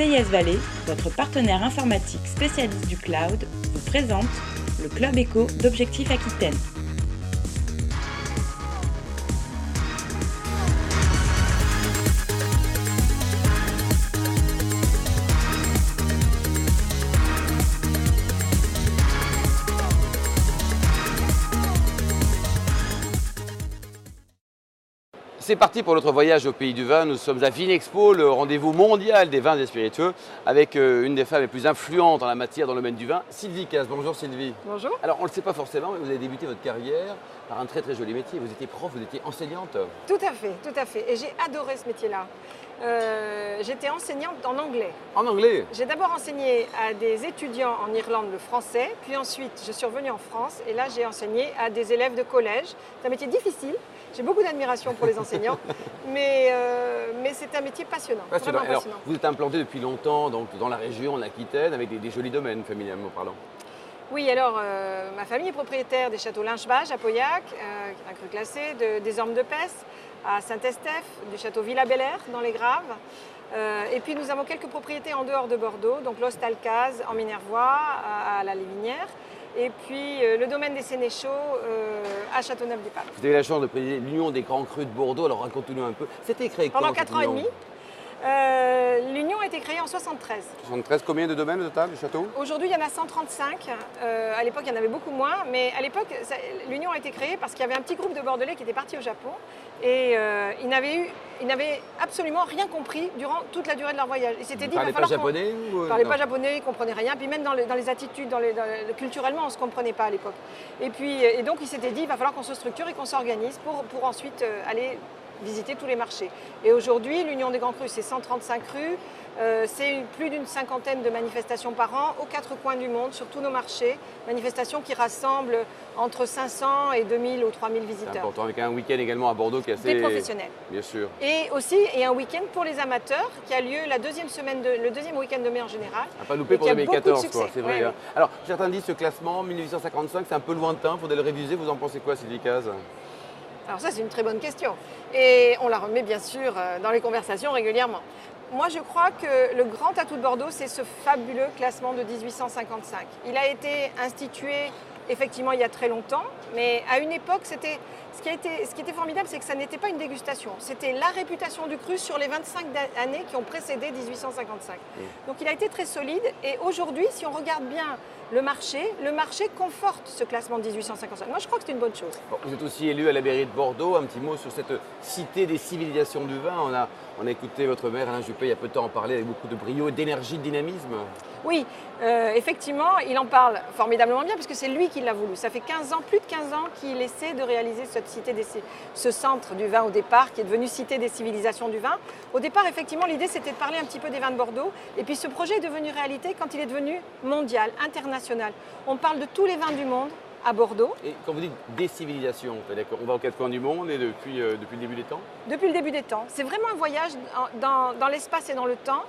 CIS Valley, votre partenaire informatique spécialiste du cloud, vous présente le Club Éco d'Objectif Aquitaine. C'est parti pour notre voyage au pays du vin. Nous sommes à Vinexpo, le rendez-vous mondial des vins et spiritueux, avec une des femmes les plus influentes en la matière dans le domaine du vin, Sylvie Cazes. Bonjour Sylvie. Bonjour. Alors on ne le sait pas forcément, mais vous avez débuté votre carrière par un très joli métier. Vous étiez prof, vous étiez enseignante. Tout à fait. Et j'ai adoré ce métier-là. J'étais enseignante en anglais. En anglais? J'ai d'abord enseigné à des étudiants en Irlande le français, puis ensuite je suis revenue en France et là j'ai enseigné à des élèves de collège. C'est un métier difficile. J'ai beaucoup d'admiration pour les enseignants, mais c'est un métier passionnant. Passionnant. Vraiment passionnant. Alors, vous êtes implanté depuis longtemps donc, dans la région, en Aquitaine, avec des jolis domaines, familialement parlant. Oui, alors ma famille est propriétaire des châteaux Lynchebage à Pauillac, un cru classé, des Ormes de Pesse à Saint-Estèphe, du château Villa-Belair dans les Graves. Et puis nous avons quelques propriétés en dehors de Bordeaux, donc l'Hostalcaz en Minervois, à la Lévinière. Et puis le domaine des Sénéchaux à Châteauneuf-du-Pape. Vous avez la chance de présider l'Union des Grands Crus de Bordeaux, alors racontez-nous un peu. C'était créé quand? Pendant 4 ans et demi. L'Union a été créée en 73. 73, combien de domaines au total, du château? Aujourd'hui, il y en a 135. À l'époque, il y en avait beaucoup moins. Mais à l'époque, l'Union a été créée parce qu'il y avait un petit groupe de Bordelais qui était parti au Japon. Et ils n'avaient absolument rien compris durant toute la durée de leur voyage. Ils s'étaient dit, Ils ne parlaient pas japonais? Ils ne parlaient pas japonais, ils ne comprenaient rien. Puis même dans les attitudes, culturellement, on ne se comprenait pas à l'époque. Et donc, ils s'étaient dit, il va falloir qu'on se structure et qu'on s'organise pour ensuite aller visiter tous les marchés. Et aujourd'hui, l'Union des Grands Crus, c'est 135 crus, c'est plus d'une cinquantaine de manifestations par an aux 4 coins du monde, sur tous nos marchés. Manifestations qui rassemblent entre 500 et 2000 ou 3000 visiteurs. C'est important, avec un week-end également à Bordeaux qui est assez... Des professionnels. Bien sûr. Et aussi, un week-end pour les amateurs qui a lieu le deuxième week-end de mai en général. À pas louper pour 2014, c'est vrai. Ouais. Alors, certains disent ce classement 1855, c'est un peu lointain, il faudrait le réviser. Vous en pensez quoi, Sylvie Cazes? Alors ça, c'est une très bonne question. Et on la remet bien sûr dans les conversations régulièrement. Moi, je crois que le grand atout de Bordeaux, c'est ce fabuleux classement de 1855. Il a été institué effectivement il y a très longtemps, mais à une époque, ce qui était formidable, c'est que ça n'était pas une dégustation. C'était la réputation du cru sur les 25 années qui ont précédé 1855. Donc il a été très solide. Et aujourd'hui, si on regarde bien le marché conforte ce classement de 1855. Moi, je crois que c'est une bonne chose. Bon, vous êtes aussi élu à la mairie de Bordeaux. Un petit mot sur cette cité des civilisations du vin. On a écouté votre maire Alain Juppé il y a peu de temps en parler avec beaucoup de brio, d'énergie, de dynamisme. Oui, effectivement, il en parle formidablement bien puisque c'est lui qui l'a voulu. Ça fait 15 ans, plus de 15 ans qu'il essaie de réaliser ce centre du vin au départ qui est devenu cité des civilisations du vin. Au départ, effectivement, l'idée c'était de parler un petit peu des vins de Bordeaux. Et puis ce projet est devenu réalité quand il est devenu mondial, international. On parle de tous les vins du monde à Bordeaux. Et quand vous dites des civilisations, c'est-à-dire qu'on va aux 4 coins du monde et depuis le début des temps? Depuis le début des temps. C'est vraiment un voyage dans l'espace et dans le temps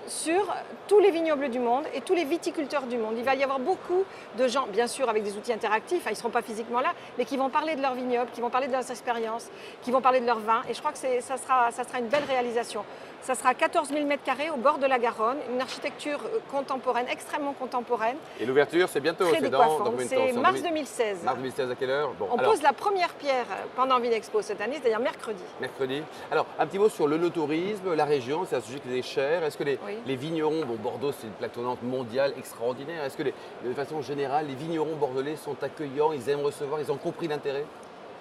sur tous les vignobles du monde et tous les viticulteurs du monde. Il va y avoir beaucoup de gens, bien sûr avec des outils interactifs, ils ne seront pas physiquement là, mais qui vont parler de leur vignoble, qui vont parler de leurs expériences, qui vont parler de leur vin. Et je crois que ça sera une belle réalisation. Ça sera 14 000 m² au bord de la Garonne, une architecture contemporaine, extrêmement contemporaine. Et l'ouverture, c'est bientôt, c'est dans combien de temps? C'est mars 2016. Mars 2016 à quelle heure? Bon, on pose la première pierre pendant Vinexpo cette année, c'est-à-dire mercredi. Mercredi. Alors, un petit mot sur le tourisme, la région, c'est un sujet qui est cher. Est-ce que les vignerons, bon, Bordeaux c'est une plaque tournante mondiale extraordinaire, est-ce que de façon générale, les vignerons bordelais sont accueillants, ils aiment recevoir, ils ont compris l'intérêt?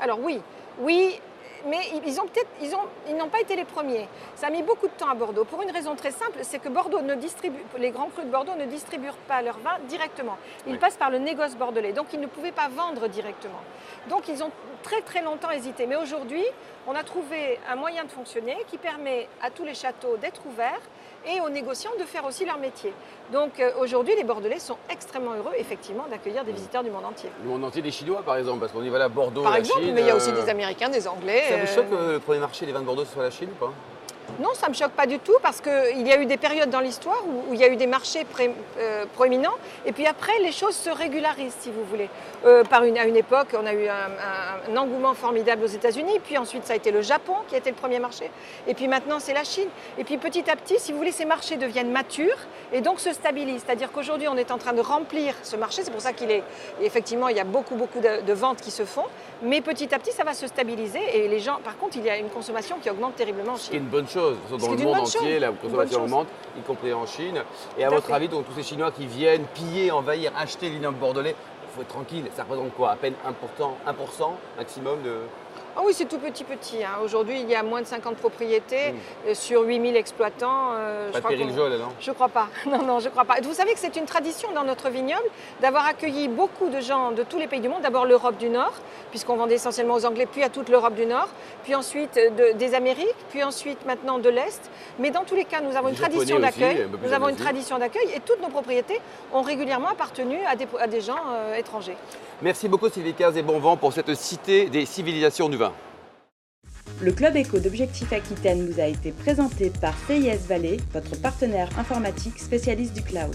Alors oui, mais ils n'ont pas été les premiers. Ça a mis beaucoup de temps à Bordeaux pour une raison très simple, c'est que les grands crus de Bordeaux ne distribuent pas leur vin directement. Ils passent par le négoce bordelais, donc ils ne pouvaient pas vendre directement. Donc ils ont très longtemps hésité. Mais aujourd'hui, on a trouvé un moyen de fonctionner qui permet à tous les châteaux d'être ouverts et aux négociants de faire aussi leur métier. Donc aujourd'hui, les Bordelais sont extrêmement heureux, effectivement, d'accueillir des visiteurs du monde entier. Du monde entier, des Chinois par exemple, parce qu'on y va là, Bordeaux, par la exemple, Chine. Mais il y a aussi des Américains, des Anglais. Ça vous choque que le premier marché des vins de Bordeaux ce soit la Chine ou pas? Non, ça ne me choque pas du tout parce qu'il y a eu des périodes dans l'histoire où il y a eu des marchés proéminents et puis après les choses se régularisent si vous voulez. À une époque, on a eu un engouement formidable aux États-Unis, puis ensuite ça a été le Japon qui a été le premier marché et puis maintenant c'est la Chine. Et puis petit à petit, si vous voulez, ces marchés deviennent matures et donc se stabilisent. C'est-à-dire qu'aujourd'hui on est en train de remplir ce marché, c'est pour ça effectivement il y a beaucoup de ventes qui se font, mais petit à petit ça va se stabiliser et les gens, par contre il y a une consommation qui augmente terriblement en Chine. Ce qui est une bonne chose. Dans le monde entier, la consommation augmente, y compris en Chine. Et à votre avis, donc, tous ces Chinois qui viennent piller, envahir, acheter l'immeuble bordelais, il faut être tranquille. Ça représente quoi? À peine 1% maximum de... Ah oui, c'est tout petit. Hein. Aujourd'hui, il y a moins de 50 propriétés sur 8000 exploitants. Pas de péril jaune, non? Je ne crois pas. Non, je crois pas. Vous savez que c'est une tradition dans notre vignoble d'avoir accueilli beaucoup de gens de tous les pays du monde. D'abord l'Europe du Nord, puisqu'on vendait essentiellement aux Anglais, puis à toute l'Europe du Nord, puis ensuite des Amériques, puis ensuite maintenant de l'Est. Mais dans tous les cas, nous avons une tradition d'accueil. Nous avons une tradition d'accueil et toutes nos propriétés ont régulièrement appartenu à des gens étrangers. Merci beaucoup Sylvie Caz et bon vent pour cette cité des civilisations du vin. Le Club Éco d'Objectif Aquitaine vous a été présenté par CIS Valais, votre partenaire informatique spécialiste du cloud.